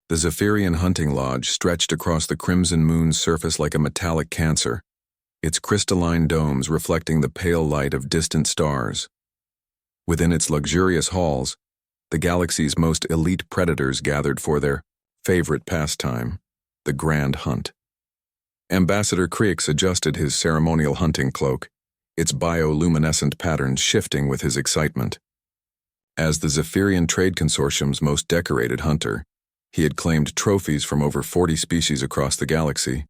The Zephyrian hunting lodge stretched across the crimson moon's surface like a metallic cancer, its crystalline domes reflecting the pale light of distant stars. Within its luxurious halls, the galaxy's most elite predators gathered for their favorite pastime, the grand hunt. Ambassador Creeks adjusted his ceremonial hunting cloak, its bioluminescent patterns shifting with his excitement. As the Zephyrian Trade Consortium's most decorated hunter, he had claimed trophies from over 40 species across the galaxy.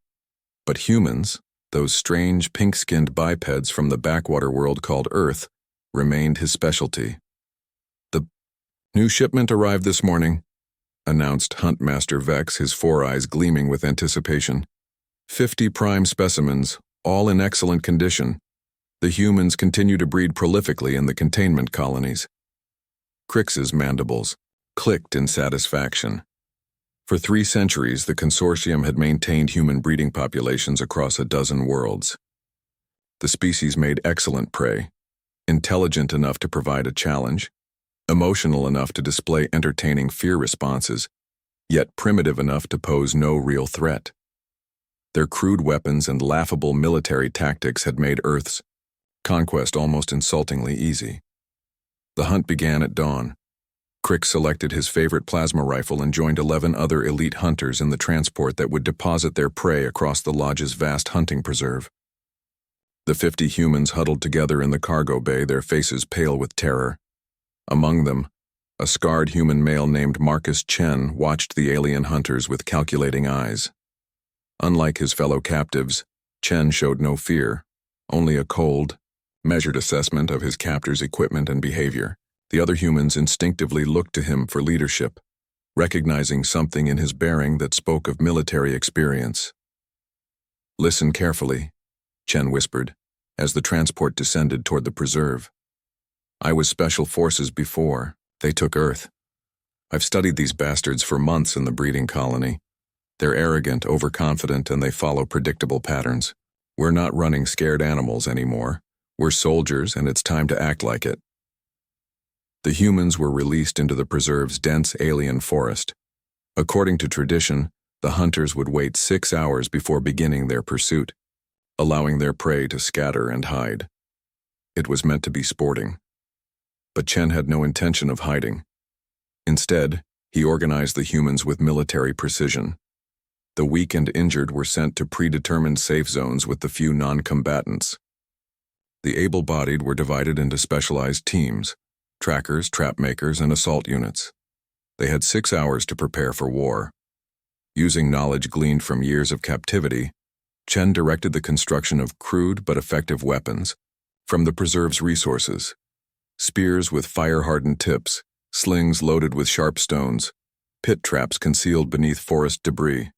But humans, those strange pink-skinned bipeds from the backwater world called Earth, remained his specialty. "The new shipment arrived this morning," announced Huntmaster Vex, his four eyes gleaming with anticipation. 50 prime specimens, all in excellent condition. The humans continue to breed prolifically in the containment colonies. Crix's mandibles clicked in satisfaction. For 3 centuries, the consortium had maintained human breeding populations across a dozen worlds. The species made excellent prey, intelligent enough to provide a challenge, emotional enough to display entertaining fear responses, yet primitive enough to pose no real threat. Their crude weapons and laughable military tactics had made Earth's conquest almost insultingly easy. The hunt began at dawn. Crix selected his favorite plasma rifle and joined 11 other elite hunters in the transport that would deposit their prey across the lodge's vast hunting preserve. The 50 humans huddled together in the cargo bay, their faces pale with terror. Among them, a scarred human male named Marcus Chen watched the alien hunters with calculating eyes. Unlike his fellow captives, Chen showed no fear, only a cold, measured assessment of his captors' equipment and behavior. The other humans instinctively looked to him for leadership, recognizing something in his bearing that spoke of military experience. "Listen carefully," Chen whispered, as the transport descended toward the preserve. "I was Special Forces before. They took Earth. I've studied these bastards for months in the breeding colony. They're arrogant, overconfident, and they follow predictable patterns. We're not running scared animals anymore. We're soldiers, and it's time to act like it." The humans were released into the preserve's dense alien forest. According to tradition, the hunters would wait 6 hours before beginning their pursuit, allowing their prey to scatter and hide. It was meant to be sporting. But Chen had no intention of hiding. Instead, he organized the humans with military precision. The weak and injured were sent to predetermined safe zones with the few non-combatants. The able-bodied were divided into specialized teams: trackers, trap makers, and assault units. They had 6 hours to prepare for war. Using knowledge gleaned from years of captivity, Chen directed the construction of crude but effective weapons from the preserve's resources: spears with fire-hardened tips, slings loaded with sharp stones, pit traps concealed beneath forest debris.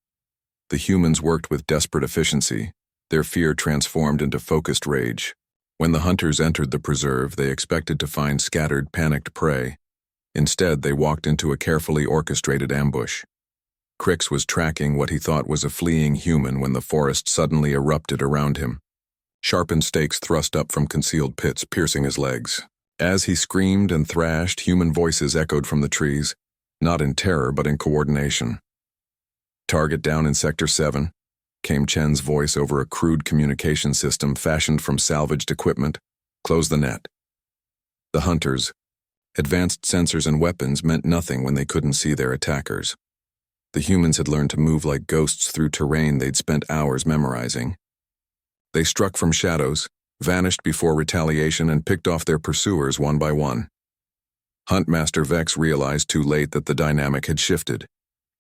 The humans worked with desperate efficiency, their fear transformed into focused rage. When the hunters entered the preserve, they expected to find scattered, panicked prey. Instead, they walked into a carefully orchestrated ambush. Crix was tracking what he thought was a fleeing human when the forest suddenly erupted around him. Sharpened stakes thrust up from concealed pits, piercing his legs. As he screamed and thrashed, human voices echoed from the trees, not in terror but in coordination. "Target down in Sector 7. Came Chen's voice over a crude communication system fashioned from salvaged equipment. "Close the net." The hunters' advanced sensors and weapons meant nothing when they couldn't see their attackers. The humans had learned to move like ghosts through terrain they'd spent hours memorizing. They struck from shadows, vanished before retaliation, and picked off their pursuers one by one. Huntmaster Vex realized too late that the dynamic had shifted.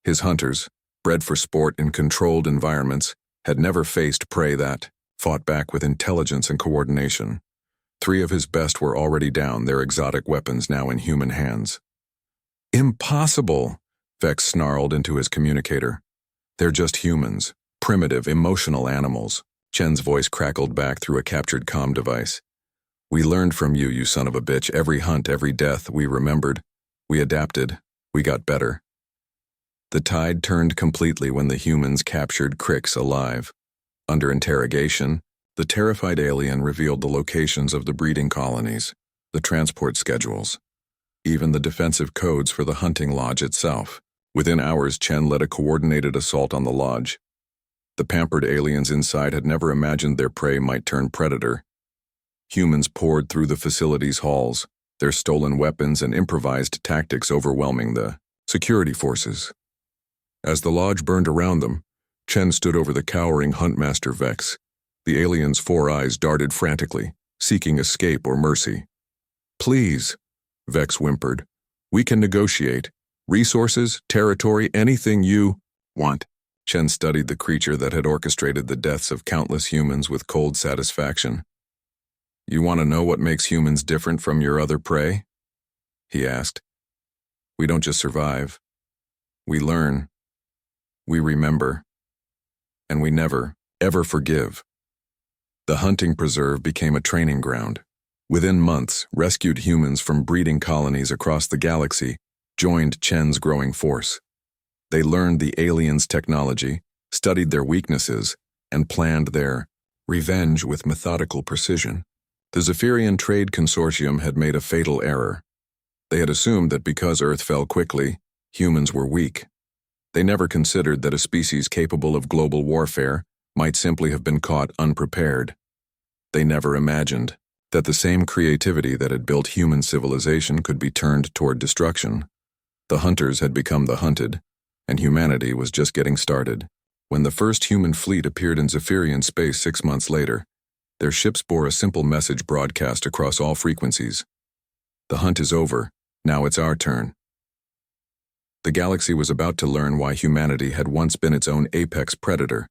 His hunters, bred for sport in controlled environments, had never faced prey that fought back with intelligence and coordination. 3 of his best were already down, their exotic weapons now in human hands. "Impossible!" Vex snarled into his communicator. "They're just humans, primitive, emotional animals." Chen's voice crackled back through a captured comm device. "We learned from you, you son of a bitch. Every hunt, every death, we remembered. We adapted. We got better." The tide turned completely when the humans captured Crix alive. Under interrogation, the terrified alien revealed the locations of the breeding colonies, the transport schedules, even the defensive codes for the hunting lodge itself. Within hours, Chen led a coordinated assault on the lodge. The pampered aliens inside had never imagined their prey might turn predator. Humans poured through the facility's halls, their stolen weapons and improvised tactics overwhelming the security forces. As the lodge burned around them, Chen stood over the cowering Huntmaster Vex. The alien's 4 eyes darted frantically, seeking escape or mercy. "Please," Vex whimpered. "We can negotiate. Resources, territory, anything you want." Chen studied the creature that had orchestrated the deaths of countless humans with cold satisfaction. "You want to know what makes humans different from your other prey?" he asked. "We don't just survive. We learn. We remember. And we never, ever forgive." The hunting preserve became a training ground. Within months, rescued humans from breeding colonies across the galaxy joined Chen's growing force. They learned the aliens' technology, studied their weaknesses, and planned their revenge with methodical precision. The Zephyrian Trade Consortium had made a fatal error. They had assumed that because Earth fell quickly, humans were weak. They never considered that a species capable of global warfare might simply have been caught unprepared. They never imagined that the same creativity that had built human civilization could be turned toward destruction. The hunters had become the hunted, and humanity was just getting started. When the first human fleet appeared in Zephyrian space 6 months later, their ships bore a simple message broadcast across all frequencies. "The hunt is over, now it's our turn." The galaxy was about to learn why humanity had once been its own apex predator.